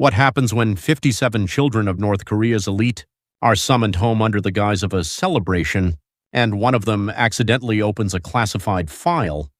What happens when 57 children of North Korea's elite are summoned home under the guise of a celebration, and one of them accidentally opens a classified file?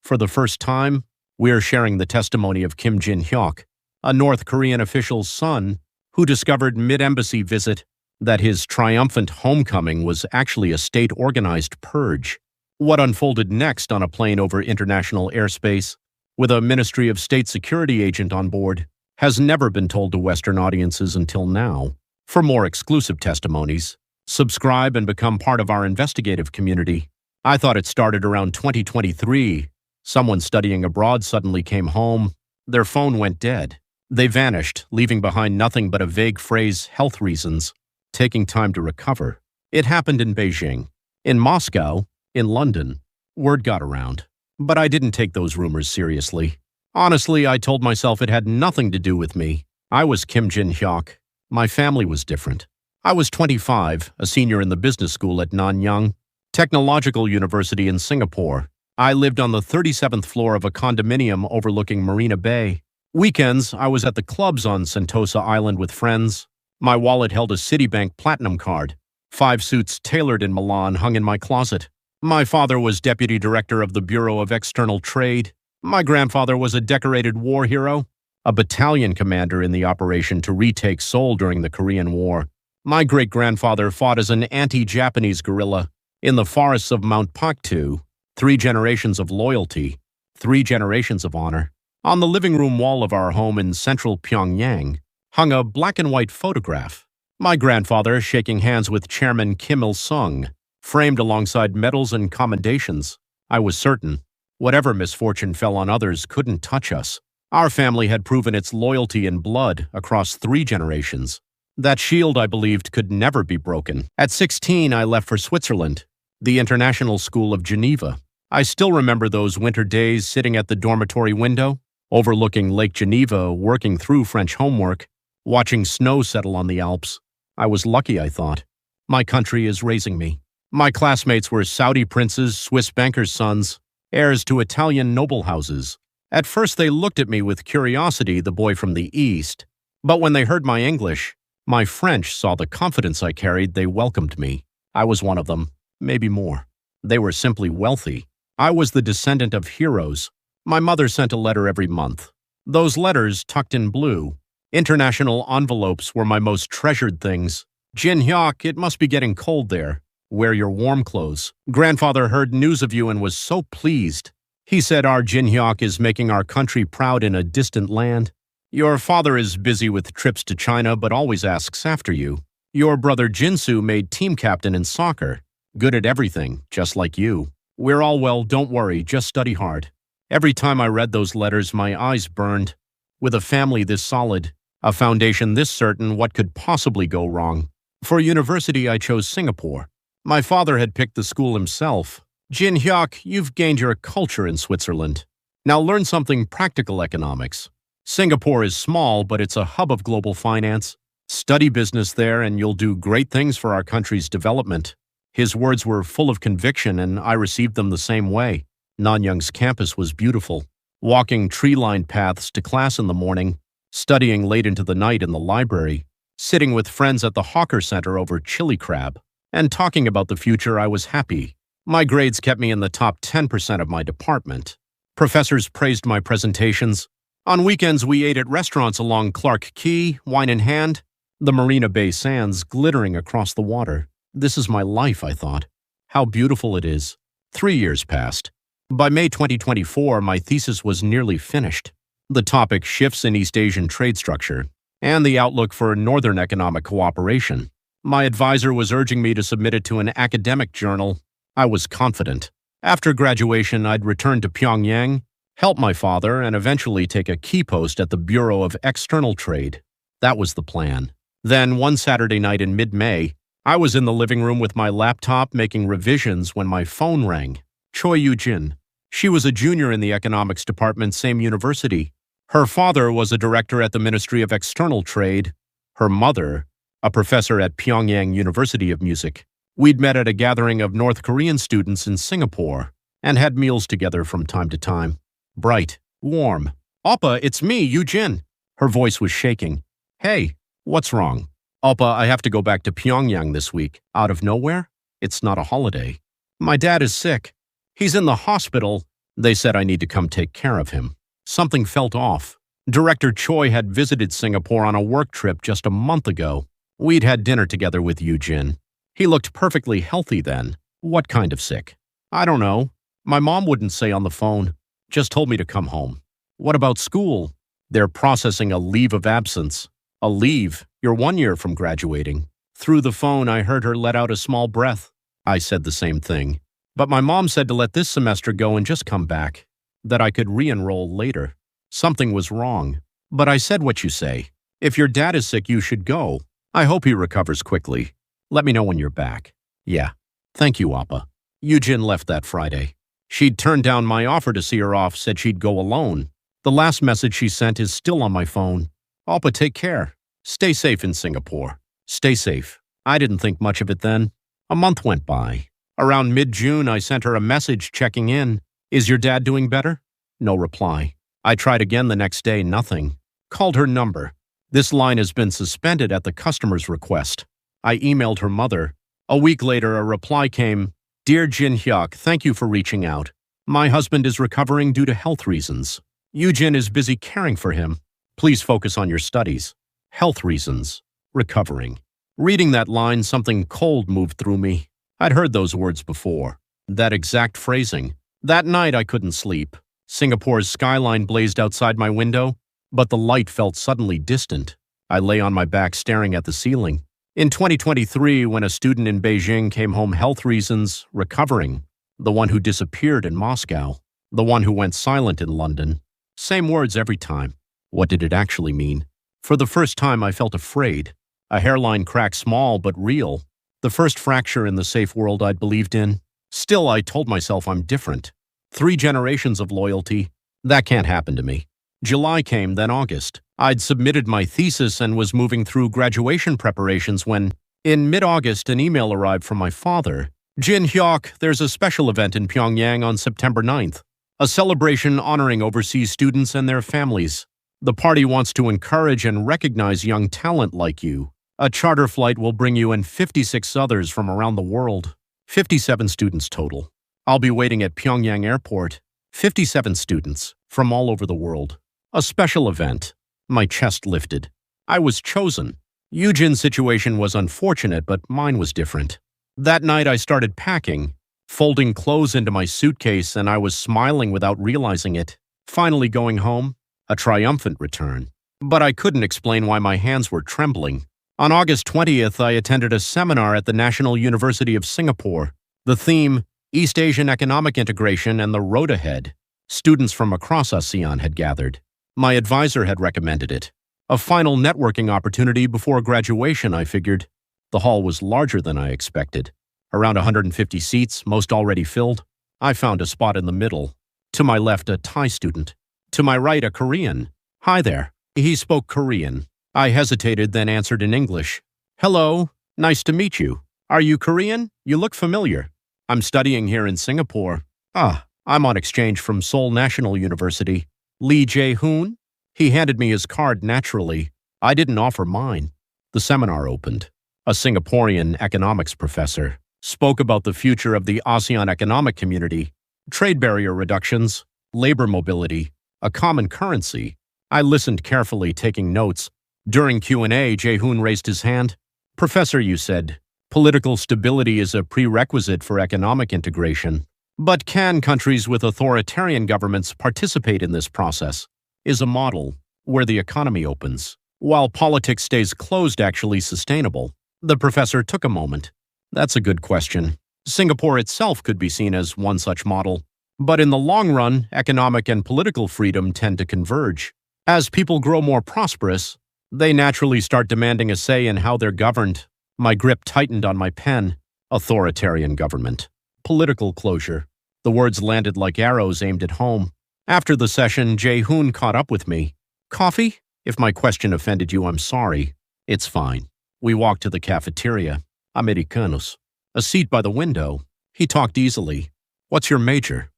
For the first time, we're sharing the testimony of Kim Jin-hyuk, a North Korean official's son who discovered mid-embassy visit that his triumphant homecoming was actually a state-organized purge. What unfolded next on a plane over international airspace, with a Ministry of State security agent on board, has never been told to Western audiences until now. For more exclusive testimonies, subscribe and become part of our investigative community. I thought it started around 2023. Someone studying abroad suddenly came home. Their phone went dead. They vanished, leaving behind nothing but a vague phrase, health reasons, taking time to recover. It happened in Beijing, in Moscow, in London. Word got around. But I didn't take those rumors seriously. Honestly, I told myself it had nothing to do with me. I was Kim Jin-hyuk. My family was different. I was 25, a senior in the business school at Nanyang Technological University in Singapore. I lived on the 37th floor of a condominium overlooking Marina Bay. Weekends, I was at the clubs on Sentosa Island with friends. My wallet held a Citibank Platinum card. 5 suits tailored in Milan hung in my closet. My father was deputy director of the Bureau of External Trade. My grandfather was a decorated war hero, a battalion commander in the operation to retake Seoul during the Korean War. My great-grandfather fought as an anti-Japanese guerrilla in the forests of Mount Paktu. 3 generations of loyalty, 3 generations of honor. On the living room wall of our home in central Pyongyang hung a black-and-white photograph. My grandfather shaking hands with Chairman Kim Il-sung, framed alongside medals and commendations. I was certain whatever misfortune fell on others couldn't touch us. Our family had proven its loyalty in blood across 3 generations. That shield, I believed, could never be broken. At 16, I left for Switzerland, the International School of Geneva. I still remember those winter days sitting at the dormitory window, overlooking Lake Geneva, working through French homework, watching snow settle on the Alps. I was lucky, I thought. My country is raising me. My classmates were Saudi princes, Swiss bankers' sons, heirs to Italian noble houses. At first they looked at me with curiosity, the boy from the East. But when they heard my English, my French, saw the confidence I carried, they welcomed me. I was one of them, maybe more. They were simply wealthy. I was the descendant of heroes. My mother sent a letter every month. Those letters, tucked in blue, international envelopes, were my most treasured things. Jin-hyuk, it must be getting cold there. Wear your warm clothes. Grandfather heard news of you and was so pleased. He said our Jin-hyuk is making our country proud in a distant land. Your father is busy with trips to China but always asks after you. Your brother Jinsu made team captain in soccer. Good at everything, just like you. We're all well, don't worry, just study hard. Every time I read those letters, my eyes burned. With a family this solid, a foundation this certain, what could possibly go wrong? For university, I chose Singapore. My father had picked the school himself. Jin-hyuk, you've gained your culture in Switzerland. Now learn something practical economics. Singapore is small, but it's a hub of global finance. Study business there and you'll do great things for our country's development. His words were full of conviction and I received them the same way. Nanyang's campus was beautiful. Walking tree-lined paths to class in the morning, studying late into the night in the library, sitting with friends at the Hawker Center over chili crab, and talking about the future, I was happy. My grades kept me in the top 10% of my department. Professors praised my presentations. On weekends, we ate at restaurants along Clark Quay, wine in hand, the Marina Bay sands glittering across the water. This is my life, I thought. How beautiful it is. 3 years passed. By May 2024, my thesis was nearly finished. The topic shifts in East Asian trade structure and the outlook for Northern economic cooperation. My advisor was urging me to submit it to an academic journal. I was confident. After graduation, I'd return to Pyongyang, help my father, and eventually take a key post at the Bureau of External Trade. That was the plan. Then, one Saturday night in mid-May, I was in the living room with my laptop making revisions when my phone rang. Choi Yoo-jin. She was a junior in the economics department, same university. Her father was a director at the Ministry of External Trade. Her mother, a professor at Pyongyang University of Music. We'd met at a gathering of North Korean students in Singapore and had meals together from time to time. Bright, warm. "Oppa, it's me, Yoo-jin." Her voice was shaking. Hey, what's wrong? Oppa, I have to go back to Pyongyang this week. Out of nowhere? It's not a holiday. My dad is sick. He's in the hospital. They said I need to come take care of him. Something felt off. Director Choi had visited Singapore on a work trip just a month ago. We'd had dinner together with Eugene. He looked perfectly healthy then. What kind of sick? I don't know. My mom wouldn't say on the phone. Just told me to come home. What about school? They're processing a leave of absence. A leave? You're 1 year from graduating. Through the phone, I heard her let out a small breath. I said the same thing. But my mom said to let this semester go and just come back. That I could re-enroll later. Something was wrong. But I said what you say. If your dad is sick, you should go. I hope he recovers quickly. Let me know when you're back. Yeah. Thank you, Appa. Eugene left that Friday. She'd turned down my offer to see her off, said she'd go alone. The last message she sent is still on my phone. Appa, take care. Stay safe in Singapore. Stay safe. I didn't think much of it then. A month went by. Around mid-June, I sent her a message checking in. Is your dad doing better? No reply. I tried again the next day, nothing. Called her number. This line has been suspended at the customer's request. I emailed her mother. A week later, a reply came. Dear Jin Hyuk, thank you for reaching out. My husband is recovering due to health reasons. Eugene is busy caring for him. Please focus on your studies. Health reasons. Recovering. Reading that line, something cold moved through me. I'd heard those words before. That exact phrasing. That night I couldn't sleep. Singapore's skyline blazed outside my window, but the light felt suddenly distant. I lay on my back staring at the ceiling. In 2023, when a student in Beijing came home health reasons, recovering, the one who disappeared in Moscow, the one who went silent in London. Same words every time. What did it actually mean? For the first time, I felt afraid. A hairline crack, small but real. The first fracture in the safe world I'd believed in. Still, I told myself I'm different. 3 generations of loyalty. That can't happen to me. July came, then August. I'd submitted my thesis and was moving through graduation preparations when, in mid-August, an email arrived from my father. Jin Hyuk, there's a special event in Pyongyang on September 9th. A celebration honoring overseas students and their families. The party wants to encourage and recognize young talent like you. A charter flight will bring you and 56 others from around the world. 57 students total. I'll be waiting at Pyongyang Airport. 57 students from all over the world. A special event. My chest lifted. I was chosen. Eugene's situation was unfortunate, but mine was different. That night I started packing, folding clothes into my suitcase, and I was smiling without realizing it. Finally going home, a triumphant return. But I couldn't explain why my hands were trembling. On August 20th, I attended a seminar at the National University of Singapore. The theme, East Asian Economic Integration and the Road Ahead. Students from across ASEAN had gathered. My advisor had recommended it. A final networking opportunity before graduation, I figured. The hall was larger than I expected. Around 150 seats, most already filled. I found a spot in the middle. To my left, a Thai student. To my right, a Korean. Hi there. He spoke Korean. I hesitated, then answered in English. Hello, nice to meet you. Are you Korean? You look familiar. I'm studying here in Singapore. I'm on exchange from Seoul National University. Lee Jae-hoon? He handed me his card naturally. I didn't offer mine. The seminar opened. A Singaporean economics professor spoke about the future of the ASEAN economic community, trade barrier reductions, labor mobility, a common currency. I listened carefully, taking notes. During Q&A, Jae-hoon raised his hand. Professor, you said, political stability is a prerequisite for economic integration. But can countries with authoritarian governments participate in this process? Is a model, where the economy opens, while politics stays closed, actually sustainable? The professor took a moment. That's a good question. Singapore itself could be seen as one such model. But in the long run, economic and political freedom tend to converge. As people grow more prosperous, they naturally start demanding a say in how they're governed. My grip tightened on my pen. Authoritarian government. Political closure. The words landed like arrows aimed at home. After the session, Jae-hoon caught up with me. Coffee? If my question offended you, I'm sorry. It's fine. We walked to the cafeteria. Americanos. A seat by the window. He talked easily. What's your major?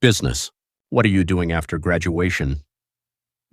Business. What are you doing after graduation?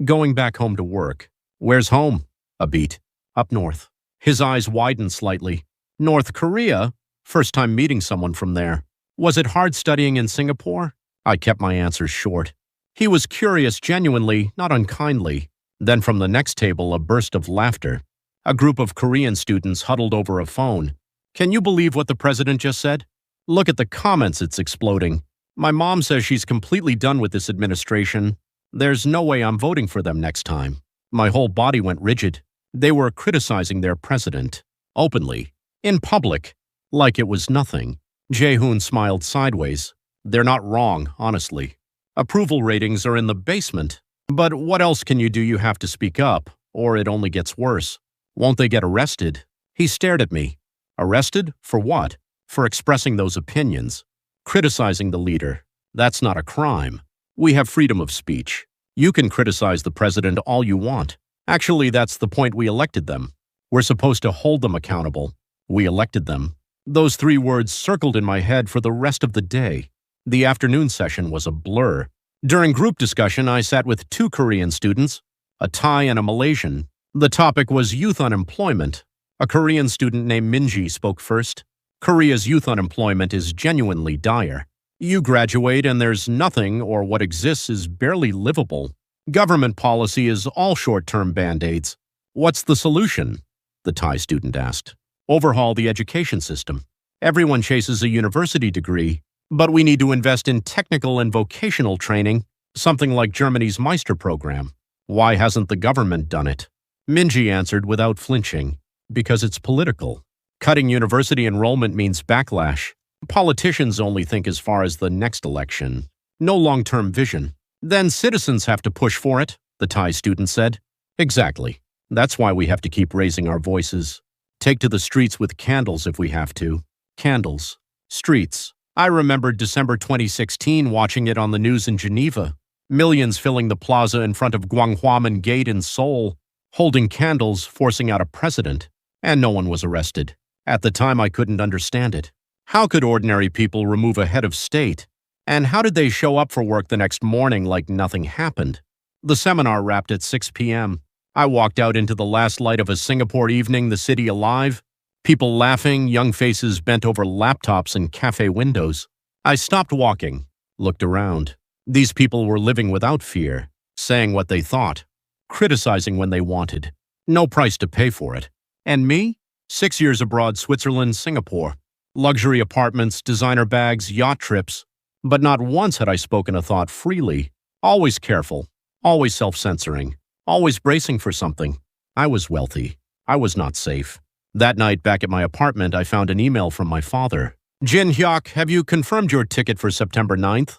Going back home to work. Where's home? A beat. Up north. His eyes widened slightly. North Korea? First time meeting someone from there. Was it hard studying in Singapore? I kept my answers short. He was curious genuinely, not unkindly. Then from the next table, a burst of laughter. A group of Korean students huddled over a phone. Can you believe what the president just said? Look at the comments, it's exploding. My mom says she's completely done with this administration. There's no way I'm voting for them next time. My whole body went rigid. They were criticizing their president. Openly. In public. Like it was nothing. Jae-hoon smiled sideways. They're not wrong, honestly. Approval ratings are in the basement. But what else can you do? You have to speak up, or it only gets worse. Won't they get arrested? He stared at me. Arrested? For what? For expressing those opinions. Criticizing the leader. That's not a crime. We have freedom of speech. You can criticize the president all you want. Actually, that's the point we elected them. We're supposed to hold them accountable. We elected them. Those 3 words circled in my head for the rest of the day. The afternoon session was a blur. During group discussion, I sat with 2 Korean students, a Thai and a Malaysian. The topic was youth unemployment. A Korean student named Minji spoke first. Korea's youth unemployment is genuinely dire. You graduate and there's nothing, or what exists is barely livable. Government policy is all short-term band-aids. What's the solution? The Thai student asked. Overhaul the education system. Everyone chases a university degree, but we need to invest in technical and vocational training, something like Germany's Meister program. Why hasn't the government done it? Minji answered without flinching. Because it's political. Cutting university enrollment means backlash. Politicians only think as far as the next election. No long-term vision. Then citizens have to push for it, the Thai student said. Exactly. That's why we have to keep raising our voices. Take to the streets with candles if we have to. Candles. Streets. I remembered December 2016 watching it on the news in Geneva. Millions filling the plaza in front of Gwanghwamun Gate in Seoul, holding candles, forcing out a president. And no one was arrested. At the time, I couldn't understand it. How could ordinary people remove a head of state? And how did they show up for work the next morning like nothing happened? The seminar wrapped at 6 p.m. I walked out into the last light of a Singapore evening, the city alive. People laughing, young faces bent over laptops and cafe windows. I stopped walking, looked around. These people were living without fear, saying what they thought, criticizing when they wanted. No price to pay for it. And me? 6 years abroad, Switzerland, Singapore. Luxury apartments, designer bags, yacht trips. But not once had I spoken a thought freely. Always careful. Always self-censoring. Always bracing for something. I was wealthy. I was not safe. That night, back at my apartment, I found an email from my father. Jin Hyuk, have you confirmed your ticket for September 9th?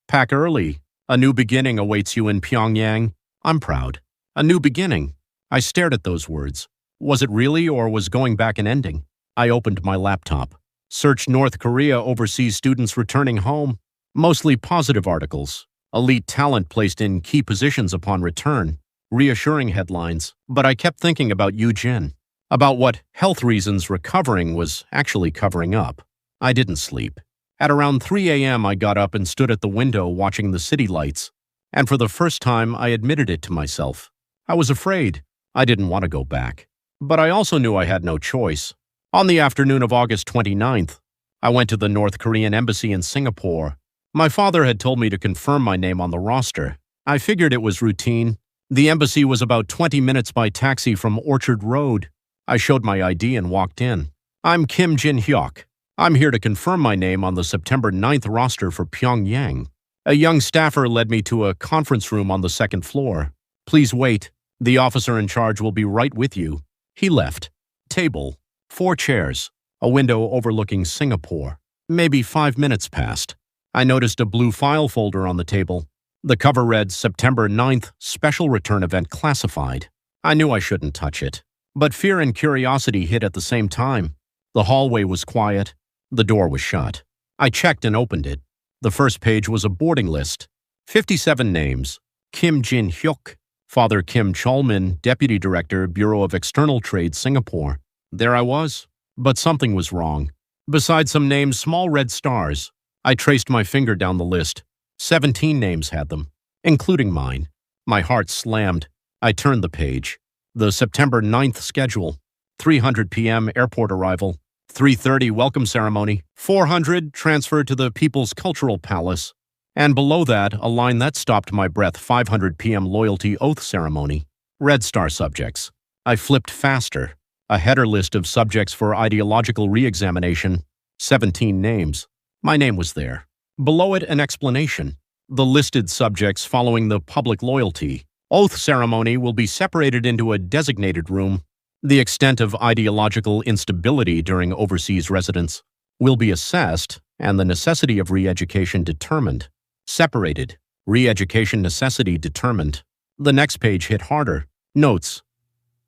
Pack early. A new beginning awaits you in Pyongyang. I'm proud. A new beginning. I stared at those words. Was it really, or was going back an ending? I opened my laptop. Searched North Korea overseas students returning home. Mostly positive articles. Elite talent placed in key positions upon return. Reassuring headlines. But I kept thinking about Yu Jin. About what health reasons recovering was actually covering up. I didn't sleep. At around 3 a.m. I got up and stood at the window watching the city lights. And for the first time, I admitted it to myself. I was afraid. I didn't want to go back. But I also knew I had no choice. On the afternoon of August 29th, I went to the North Korean embassy in Singapore. My father had told me to confirm my name on the roster. I figured it was routine. The embassy was about 20 minutes by taxi from Orchard Road. I showed my ID and walked in. I'm Kim Jin Hyuk. I'm here to confirm my name on the September 9th roster for Pyongyang. A young staffer led me to a conference room on the second floor. Please wait. The officer in charge will be right with you. He left. Table. 4 chairs. A window overlooking Singapore. Maybe 5 minutes passed. I noticed a blue file folder on the table. The cover read September 9th, Special Return Event Classified. I knew I shouldn't touch it. But fear and curiosity hit at the same time. The hallway was quiet. The door was shut. I checked and opened it. The first page was a boarding list. 57 names. Kim Jin Hyuk. Father Kim Cholmin, Deputy Director, Bureau of External Trade, Singapore. There I was. But something was wrong. Beside some names, small red stars. I traced my finger down the list. 17 names had them, including mine. My heart slammed. I turned the page. The September 9th schedule. 3:00 p.m. airport arrival. 3:30 welcome ceremony. 400 transfer to the People's Cultural Palace. And below that, a line that stopped my breath. 500 p.m. loyalty oath ceremony. Red Star subjects. I flipped faster. A header list of subjects for ideological re-examination. 17 names. My name was there. Below it, an explanation. The listed subjects following the public loyalty oath ceremony will be separated into a designated room. The extent of ideological instability during overseas residence will be assessed and the necessity of re-education determined. Separated. Re-education necessity determined. The next page hit harder. Notes.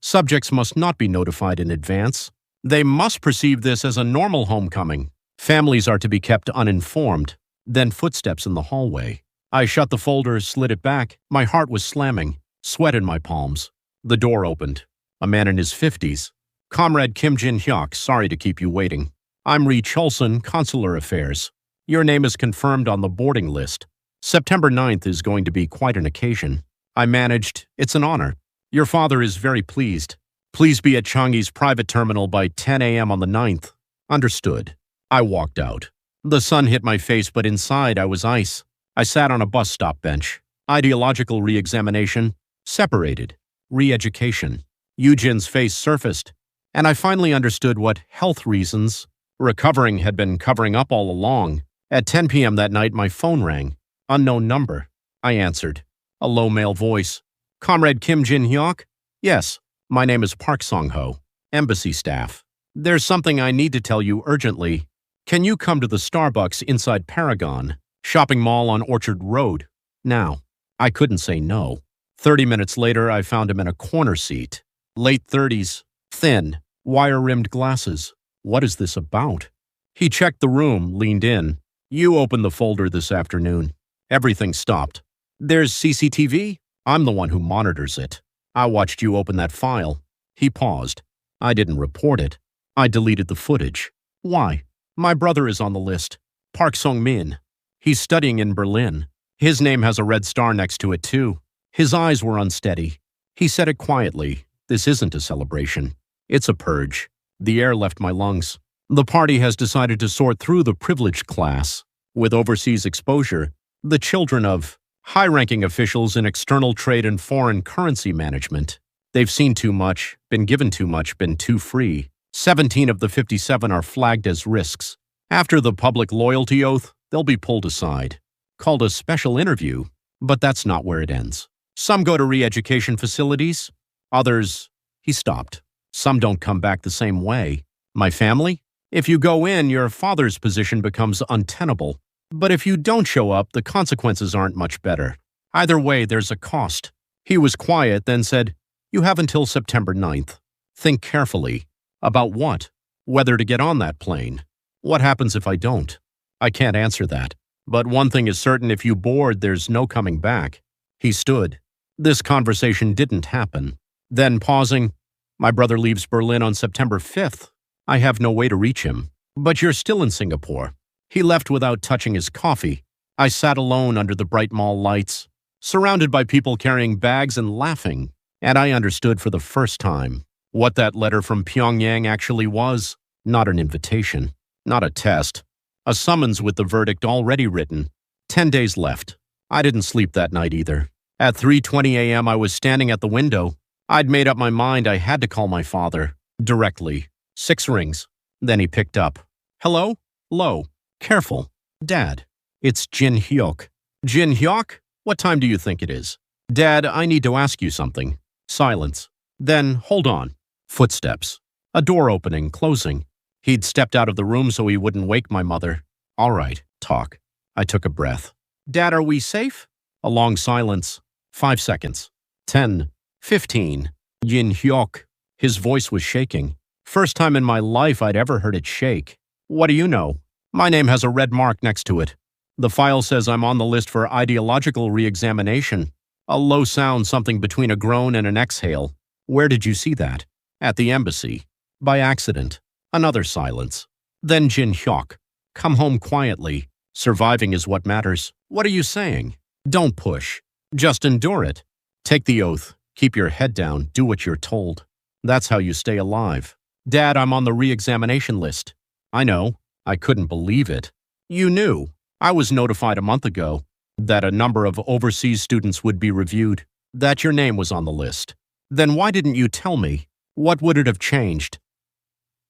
Subjects must not be notified in advance. They must perceive this as a normal homecoming. Families are to be kept uninformed. Then footsteps in the hallway. I shut the folder, slid it back. My heart was slamming. Sweat in my palms. The door opened. A man in his 50s. Comrade Kim Jin-hyuk, sorry to keep you waiting. I'm Ree Cholson, Consular Affairs. Your name is confirmed on the boarding list. September 9th is going to be quite an occasion. I managed. It's an honor. Your father is very pleased. Please be at Changi's private terminal by 10 a.m. on the 9th. Understood. I walked out. The sun hit my face, but inside I was ice. I sat on a bus stop bench. Ideological re-examination. Separated. Re-education. Eugène's face surfaced, and I finally understood what health reasons recovering had been covering up all along. At 10 p.m. that night, my phone rang. Unknown number. I answered. A low male voice. Comrade Kim Jin-hyuk? Yes, my name is Park Song-ho, embassy staff. There's something I need to tell you urgently. Can you come to the Starbucks inside Paragon, shopping mall on Orchard Road? Now. I couldn't say no. 30 minutes later, I found him in a corner seat. Late 30s, thin, wire-rimmed glasses. What is this about? He checked the room, leaned in. You opened the folder this afternoon. Everything stopped. There's CCTV? I'm the one who monitors it. I watched you open that file. He paused. I didn't report it. I deleted the footage. Why? My brother is on the list. Park Song-min. He's studying in Berlin. His name has a red star next to it, too. His eyes were unsteady. He said it quietly. This isn't a celebration. It's a purge. The air left my lungs. The party has decided to sort through the privileged class. With overseas exposure, the children of high-ranking officials in external trade and foreign currency management. They've seen too much, been given too much, been too free. 17 of the 57 are flagged as risks. After the public loyalty oath, they'll be pulled aside. Called a special interview, but that's not where it ends. Some go to re-education facilities. Others, he stopped. Some don't come back the same way. My family? If you go in, your father's position becomes untenable. But if you don't show up, the consequences aren't much better. Either way, there's a cost. He was quiet, then said, You have until September 9th. Think carefully. About what? Whether to get on that plane. What happens if I don't? I can't answer that. But one thing is certain, if you board, there's no coming back. He stood. This conversation didn't happen. Then, pausing, My brother leaves Berlin on September 5th. I have no way to reach him. But you're still in Singapore. He left without touching his coffee. I sat alone under the bright mall lights, surrounded by people carrying bags and laughing, and I understood for the first time what that letter from Pyongyang actually was. Not an invitation, not a test, a summons with the verdict already written. 10 days left. I didn't sleep that night either. At 3:20 a.m. I was standing at the window. I'd made up my mind I had to call my father. Directly. 6 rings. Then he picked up. Hello? Low. Careful. Dad. It's Jin-hyuk. Jin-hyuk? What time do you think it is? Dad, I need to ask you something. Silence. Then, hold on. Footsteps. A door opening, closing. He'd stepped out of the room so he wouldn't wake my mother. All right, talk. I took a breath. Dad, are we safe? A long silence. 5 seconds. 10. 15. Jin-hyuk. His voice was shaking. First time in my life I'd ever heard it shake. What do you know? My name has a red mark next to it. The file says I'm on the list for ideological re-examination. A low sound, something between a groan and an exhale. Where did you see that? At the embassy. By accident. Another silence. Then Jin-hyuk. Come home quietly. Surviving is what matters. What are you saying? Don't push. Just endure it. Take the oath. Keep your head down, do what you're told. That's how you stay alive. Dad, I'm on the re-examination list. I know. I couldn't believe it. You knew. I was notified a month ago that a number of overseas students would be reviewed, that your name was on the list. Then why didn't you tell me? What would it have changed?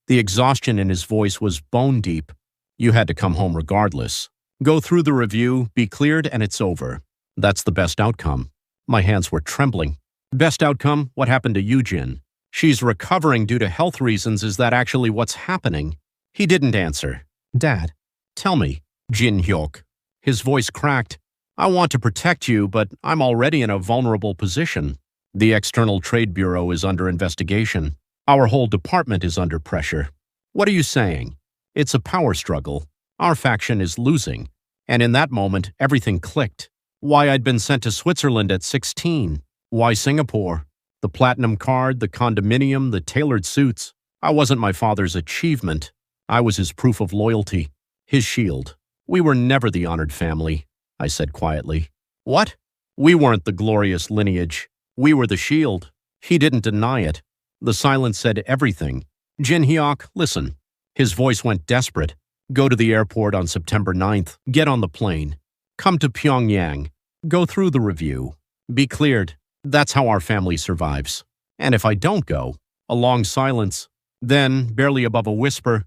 The exhaustion in his voice was bone deep. You had to come home regardless. Go through the review, be cleared, and it's over. That's the best outcome. My hands were trembling. Best outcome? What happened to Eugene? She's recovering due to health reasons. Is that actually what's happening? He didn't answer. Dad, tell me. Jin Hyuk. His voice cracked. I want to protect you, but I'm already in a vulnerable position. The External Trade Bureau is under investigation. Our whole department is under pressure. What are you saying? It's a power struggle. Our faction is losing. And in that moment, everything clicked. Why I'd been sent to Switzerland at 16. Why Singapore? The platinum card, the condominium, the tailored suits. I wasn't my father's achievement. I was his proof of loyalty, his shield. We were never the honored family, I said quietly. What? We weren't the glorious lineage. We were the shield. He didn't deny it. The silence said everything. Jin Hyuk, listen. His voice went desperate. Go to the airport on September 9th. Get on the plane. Come to Pyongyang. Go through the review. Be cleared. That's how our family survives. And if I don't go, a long silence, then, barely above a whisper,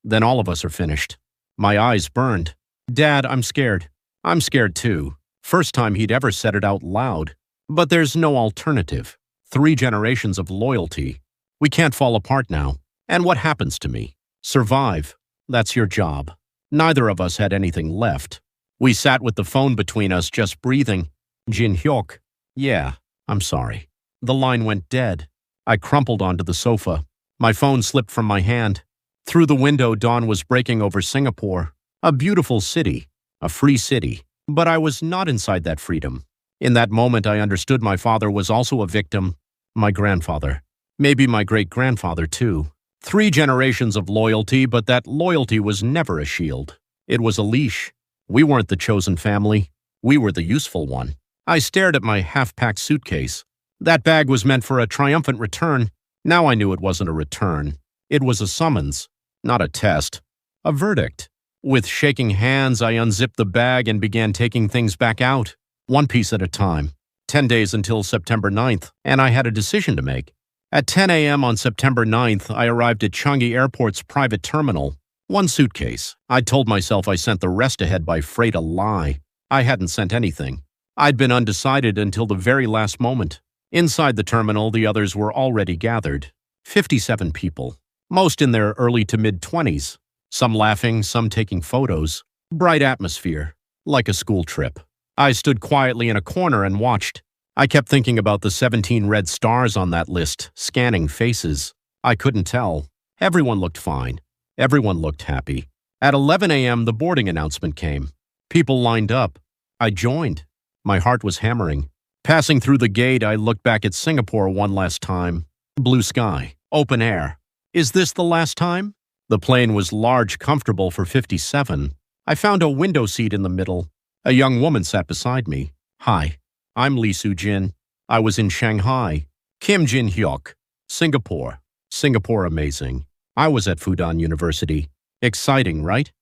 then all of us are finished. My eyes burned. Dad, I'm scared. I'm scared too. First time he'd ever said it out loud. But there's no alternative. 3 generations of loyalty. We can't fall apart now. And what happens to me? Survive. That's your job. Neither of us had anything left. We sat with the phone between us, just breathing. Jin Hyuk. Yeah, I'm sorry. The line went dead. I crumpled onto the sofa. My phone slipped from my hand. Through the window, dawn was breaking over Singapore. A beautiful city. A free city. But I was not inside that freedom. In that moment, I understood my father was also a victim. My grandfather. Maybe my great-grandfather, too. 3 generations of loyalty, but that loyalty was never a shield. It was a leash. We weren't the chosen family. We were the useful one. I stared at my half-packed suitcase. That bag was meant for a triumphant return. Now I knew it wasn't a return. It was a summons, not a test. A verdict. With shaking hands, I unzipped the bag and began taking things back out, one piece at a time. 10 days until September 9th, and I had a decision to make. At 10 a.m. on September 9th, I arrived at Changi Airport's private terminal. 1 suitcase. I told myself I sent the rest ahead by freight, a lie. I hadn't sent anything. I'd been undecided until the very last moment. Inside the terminal, the others were already gathered. 57 people. Most in their early to mid-20s. Some laughing, some taking photos. Bright atmosphere. Like a school trip. I stood quietly in a corner and watched. I kept thinking about the 17 red stars on that list, scanning faces. I couldn't tell. Everyone looked fine. Everyone looked happy. At 11 a.m., the boarding announcement came. People lined up. I joined. My heart was hammering. Passing through the gate, I looked back at Singapore one last time. Blue sky. Open air. Is this the last time? The plane was large, comfortable for 57. I found a window seat in the middle. A young woman sat beside me. Hi, I'm Lee Soo-jin. I was in Shanghai. Kim Jin Hyuk. Singapore. Singapore amazing. I was at Fudan University. Exciting, right?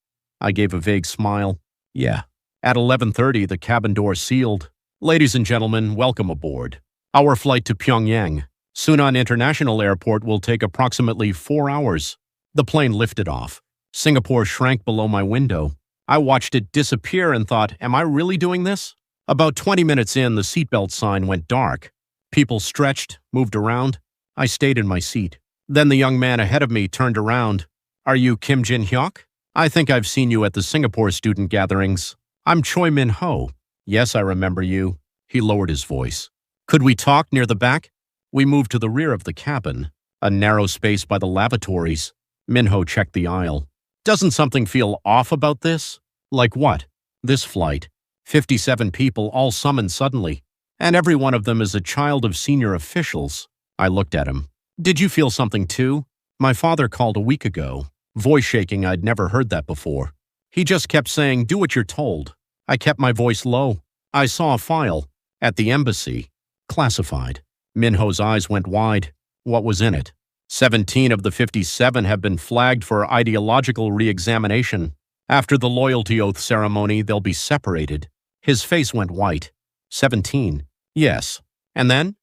I gave a vague smile. Yeah. At 11:30, the cabin door sealed. Ladies and gentlemen, welcome aboard. Our flight to Pyongyang, Sunan International Airport, will take approximately 4 hours. The plane lifted off. Singapore shrank below my window. I watched it disappear and thought, am I really doing this? About 20 minutes in, the seatbelt sign went dark. People stretched, moved around. I stayed in my seat. Then the young man ahead of me turned around. Are you Kim Jin Hyuk? I think I've seen you at the Singapore student gatherings. I'm Choi Min Ho. Yes, I remember you. He lowered his voice. Could we talk near the back? We moved to the rear of the cabin, a narrow space by the lavatories. Min Ho checked the aisle. Doesn't something feel off about this? Like what? This flight. 57 people all summoned suddenly, and every one of them is a child of senior officials. I looked at him. Did you feel something too? My father called a week ago. Voice shaking, I'd never heard that before. He just kept saying, do what you're told. I kept my voice low. I saw a file. At the embassy. Classified. Minho's eyes went wide. What was in it? 17 of the 57 have been flagged for ideological re-examination. After the loyalty oath ceremony, they'll be separated. His face went white. 17. Yes. And then?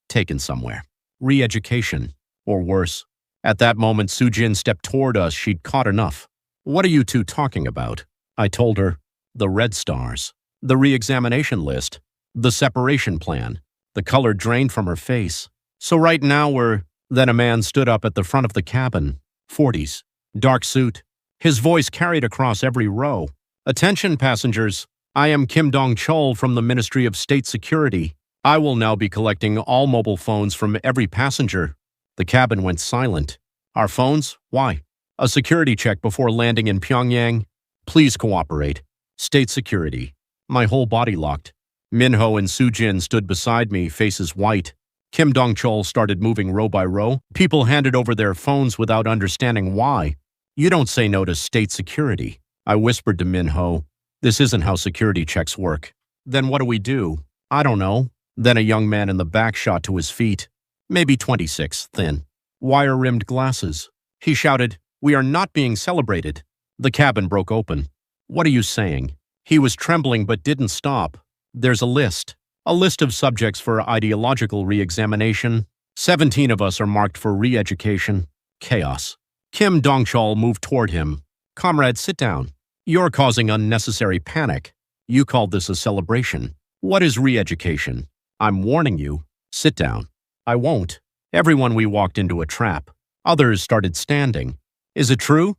Taken somewhere. Re-education. Or worse. At that moment, Sujin stepped toward us. She'd caught enough. What are you two talking about? I told her. The red stars. The re-examination list. The separation plan. The color drained from her face. So right now we're... Then a man stood up at the front of the cabin. 40s. Dark suit. His voice carried across every row. Attention, passengers. I am Kim Dong-chol from the Ministry of State Security. I will now be collecting all mobile phones from every passenger. The cabin went silent. Our phones? Why? A security check before landing in Pyongyang. Please cooperate. State Security. My whole body locked. Minho and Sujin stood beside me, faces white. Kim Dong-chol started moving row by row. People handed over their phones without understanding why. You don't say no to state security. I whispered to Minho. This isn't how security checks work. Then what do we do? I don't know. Then a young man in the back shot to his feet. Maybe 26, thin. Wire-rimmed glasses. He shouted, "We are not being celebrated." The cabin broke open. What are you saying? He was trembling but didn't stop. There's a list. A list of subjects for ideological re-examination. 17 of us are marked for re-education. Chaos. Kim Dong-chol moved toward him. Comrade, sit down. You're causing unnecessary panic. You called this a celebration. What is re-education? I'm warning you. Sit down. I won't. Everyone we walked into a trap. Others started standing. Is it true?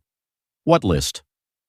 What list?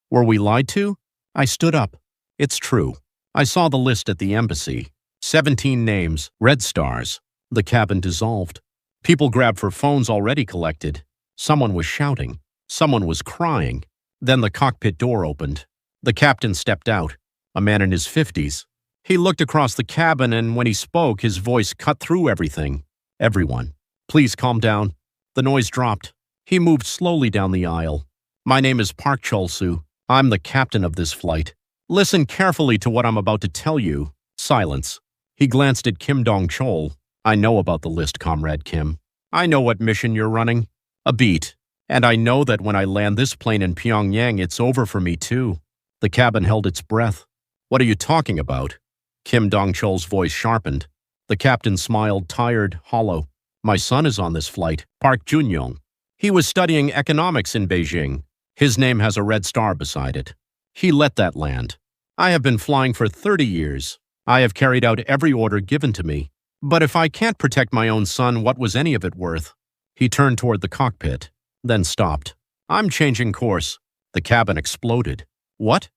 Were we lied to? I stood up. It's true. I saw the list at the embassy. 17 names, red stars. The cabin dissolved. People grabbed for phones already collected. Someone was shouting. Someone was crying. Then the cockpit door opened. The captain stepped out, a man in his 50s. He looked across the cabin, and when he spoke, his voice cut through everything. Everyone, please calm down. The noise dropped. He moved slowly down the aisle. My name is Park Chol-soo. I'm the captain of this flight. Listen carefully to what I'm about to tell you. Silence. He glanced at Kim Dong-chol. I know about the list, Comrade Kim. I know what mission you're running. A beat. And I know that when I land this plane in Pyongyang, it's over for me too. The cabin held its breath. What are you talking about? Kim Dong-chol's voice sharpened. The captain smiled, tired, hollow. My son is on this flight, Park Jun-young. He was studying economics in Beijing. His name has a red star beside it. He let that land. I have been flying for 30 years. I have carried out every order given to me. But if I can't protect my own son, what was any of it worth? He turned toward the cockpit, then stopped. I'm changing course. The cabin exploded. What?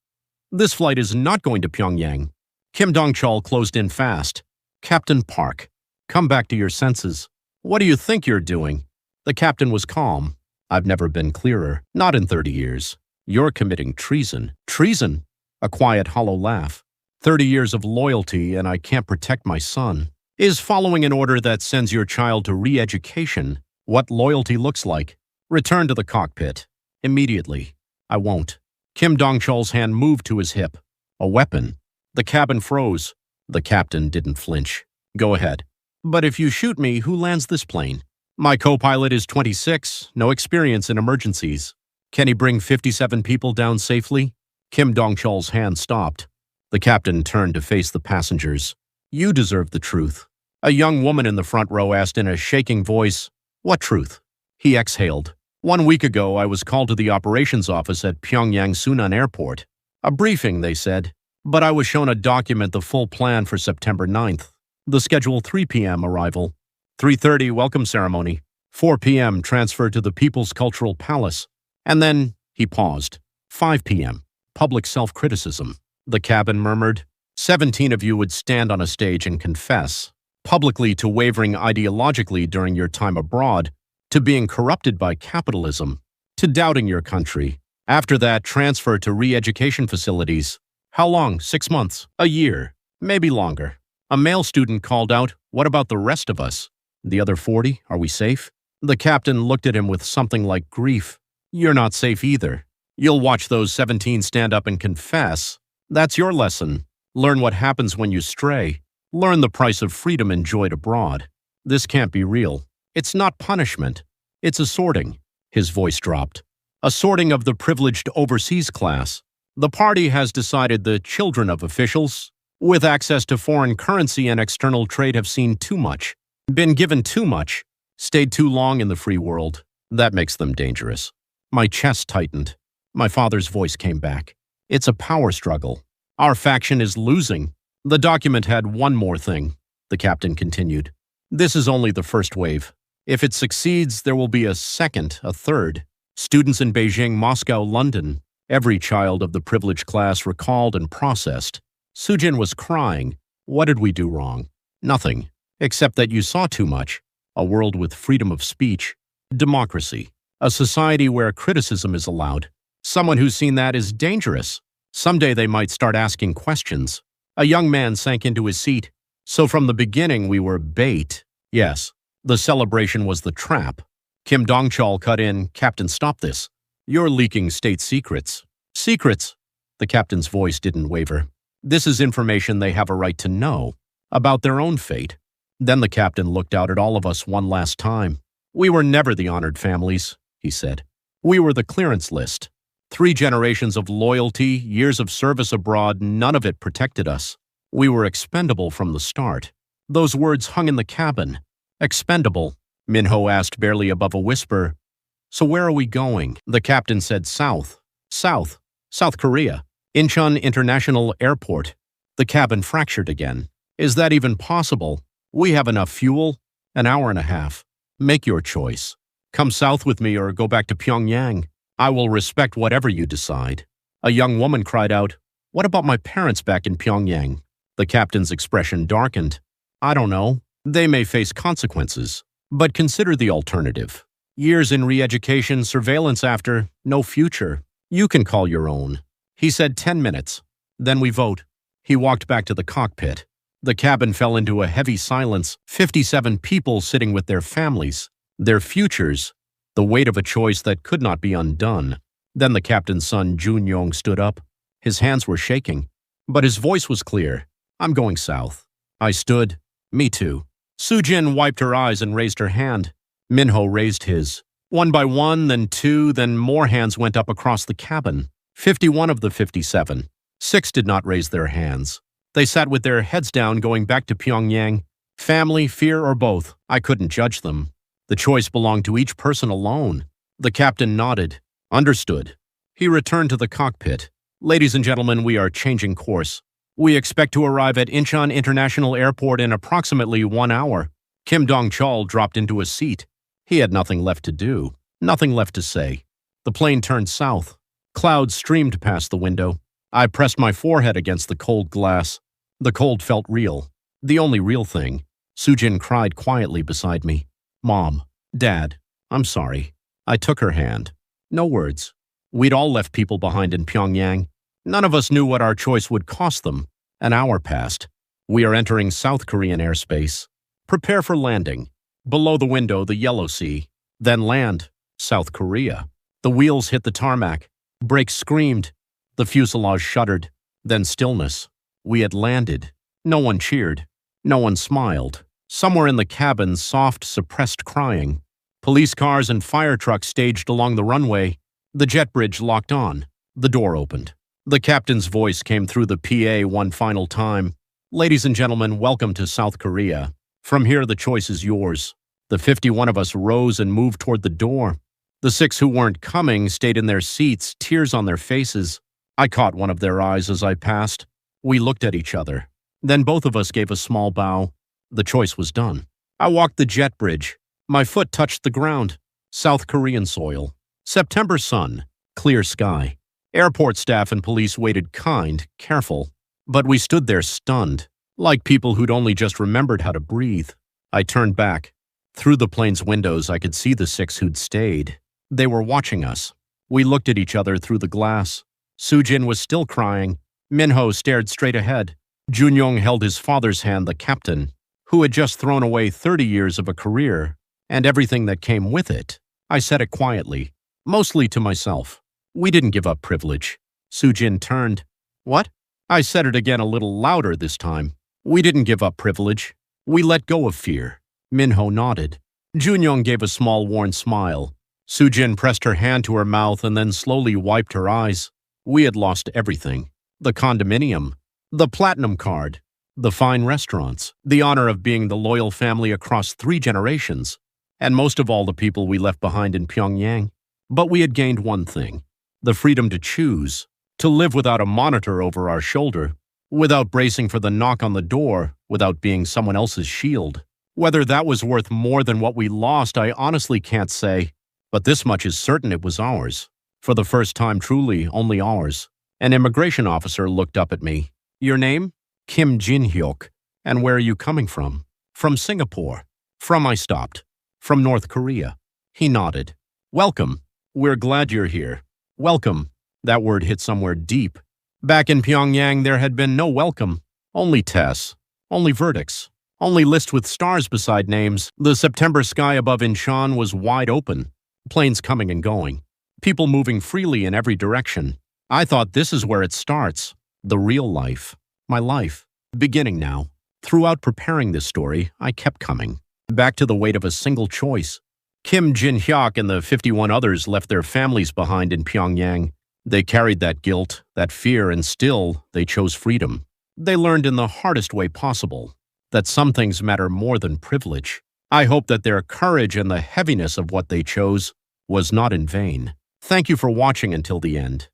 This flight is not going to Pyongyang. Kim Dong-chol closed in fast. Captain Park, come back to your senses. What do you think you're doing? The captain was calm. I've never been clearer. Not in 30 years. You're committing treason. Treason? A quiet, hollow laugh. 30 years of loyalty, and I can't protect my son. Is following an order that sends your child to re-education what loyalty looks like? Return to the cockpit. Immediately. I won't. Kim Dong-chol's hand moved to his hip. A weapon. The cabin froze. The captain didn't flinch. Go ahead. But if you shoot me, who lands this plane? My co-pilot is 26, no experience in emergencies. Can he bring 57 people down safely? Kim Dong-chol's hand stopped. The captain turned to face the passengers. You deserve the truth. A young woman in the front row asked in a shaking voice, What truth? He exhaled. 1 week ago, I was called to the operations office at Pyongyang Sunan Airport. A briefing, they said. But I was shown a document, the full plan for September 9th. The schedule 3 p.m. arrival. 3:30 welcome ceremony. 4 p.m. transfer to the People's Cultural Palace. And then he paused. 5 p.m. public self-criticism. The cabin murmured. 17 of you would stand on a stage and confess, publicly, to wavering ideologically during your time abroad, to being corrupted by capitalism, to doubting your country. After that, transfer to re-education facilities. How long? 6 months? A year? Maybe longer. A male student called out, What about the rest of us? The other 40? Are we safe? The captain looked at him with something like grief. You're not safe either. You'll watch those 17 stand up and confess. That's your lesson. Learn what happens when you stray. Learn the price of freedom enjoyed abroad. This can't be real. It's not punishment. It's a sorting. His voice dropped. A sorting of the privileged overseas class. The party has decided the children of officials, with access to foreign currency and external trade, have seen too much, been given too much, stayed too long in the free world. That makes them dangerous. My chest tightened. My father's voice came back. It's a power struggle. Our faction is losing. The document had one more thing, the captain continued. This is only the first wave. If it succeeds, there will be a second, a third. Students in Beijing, Moscow, London. Every child of the privileged class recalled and processed. Sujin was crying. What did we do wrong? Nothing, except that you saw too much. A world with freedom of speech, democracy, a society where criticism is allowed. Someone who's seen that is dangerous. Someday they might start asking questions. A young man sank into his seat. So from the beginning we were bait. Yes, the celebration was the trap. Kim Dongchul cut in. Captain, stop this. You're leaking state secrets. Secrets? The captain's voice didn't waver. This is information they have a right to know, about their own fate. Then the captain looked out at all of us one last time. We were never the honored families, he said. We were the clearance list. 3 generations of loyalty, years of service abroad, none of it protected us. We were expendable from the start. Those words hung in the cabin. Expendable, Minho asked barely above a whisper. So where are we going? The captain said south. South. South Korea. Incheon International Airport. The cabin fractured again. Is that even possible? We have enough fuel. An hour and a half. Make your choice. Come south with me or go back to Pyongyang. I will respect whatever you decide. A young woman cried out, What about my parents back in Pyongyang? The captain's expression darkened. I don't know. They may face consequences. But consider the alternative. Years in re-education, surveillance after, no future. You can call your own. He said 10 minutes. Then we vote. He walked back to the cockpit. The cabin fell into a heavy silence, 57 people sitting with their families, their futures, the weight of a choice that could not be undone. Then the captain's son, Jun-Yong, stood up. His hands were shaking, but his voice was clear. I'm going south. I stood. Me too. Sujin wiped her eyes and raised her hand. Minho raised his. One by one, then 2, then more hands went up across the cabin. 51 of the 57. 6 did not raise their hands. They sat with their heads down, going back to Pyongyang. Family, fear, or both. I couldn't judge them. The choice belonged to each person alone. The captain nodded. Understood. He returned to the cockpit. Ladies and gentlemen, we are changing course. We expect to arrive at Incheon International Airport in approximately 1 hour. Kim Dongchul dropped into a seat. He had nothing left to do, nothing left to say. The plane turned south. Clouds streamed past the window. I pressed my forehead against the cold glass. The cold felt real. The only real thing. Sujin cried quietly beside me. Mom, Dad, I'm sorry. I took her hand. No words. We'd all left people behind in Pyongyang. None of us knew what our choice would cost them. An hour passed. We are entering South Korean airspace. Prepare for landing. Below the window, the Yellow Sea. Then land. South Korea. The wheels hit the tarmac. Brakes screamed. The fuselage shuddered. Then stillness. We had landed. No one cheered. No one smiled. Somewhere in the cabin, soft, suppressed crying. Police cars and fire trucks staged along the runway. The jet bridge locked on. The door opened. The captain's voice came through the PA one final time. Ladies and gentlemen, welcome to South Korea. From here, the choice is yours. The 51 of us rose and moved toward the door. The 6 who weren't coming stayed in their seats, tears on their faces. I caught one of their eyes as I passed. We looked at each other. Then both of us gave a small bow. The choice was done. I walked the jet bridge. My foot touched the ground. South Korean soil. September sun. Clear sky. Airport staff and police waited kind, careful. But we stood there stunned, like people who'd only just remembered how to breathe. I turned back. Through the plane's windows, I could see the 6 who'd stayed. They were watching us. We looked at each other through the glass. Sujin was still crying. Minho stared straight ahead. Jun-Yong held his father's hand, the captain, who had just thrown away 30 years of a career and everything that came with it. I said it quietly, mostly to myself. We didn't give up privilege. Sujin turned. What? I said it again a little louder this time. We didn't give up privilege. We let go of fear. Minho nodded. Junyoung gave a small, worn smile. Sujin pressed her hand to her mouth and then slowly wiped her eyes. We had lost everything. The condominium, the platinum card, the fine restaurants, the honor of being the loyal family across 3 generations, and most of all the people we left behind in Pyongyang. But we had gained one thing, the freedom to choose, to live without a monitor over our shoulder, without bracing for the knock on the door, without being someone else's shield. Whether that was worth more than what we lost, I honestly can't say, but this much is certain: it was ours. For the first time, truly only ours. An immigration officer looked up at me. Your name? Kim Jin-hyuk. And where are you coming from? From Singapore. From, I stopped. From North Korea. He nodded. Welcome. We're glad you're here. Welcome. That word hit somewhere deep. Back in Pyongyang, there had been no welcome. Only tests. Only verdicts. Only lists with stars beside names. The September sky above Incheon was wide open. Planes coming and going. People moving freely in every direction. I thought this is where it starts. The real life. My life. Beginning now. Throughout preparing this story, I kept coming. Back to the weight of a single choice. Kim Jin-hyuk and the 51 others left their families behind in Pyongyang. They carried that guilt, that fear, and still, they chose freedom. They learned in the hardest way possible that some things matter more than privilege. I hope that their courage and the heaviness of what they chose was not in vain. Thank you for watching until the end.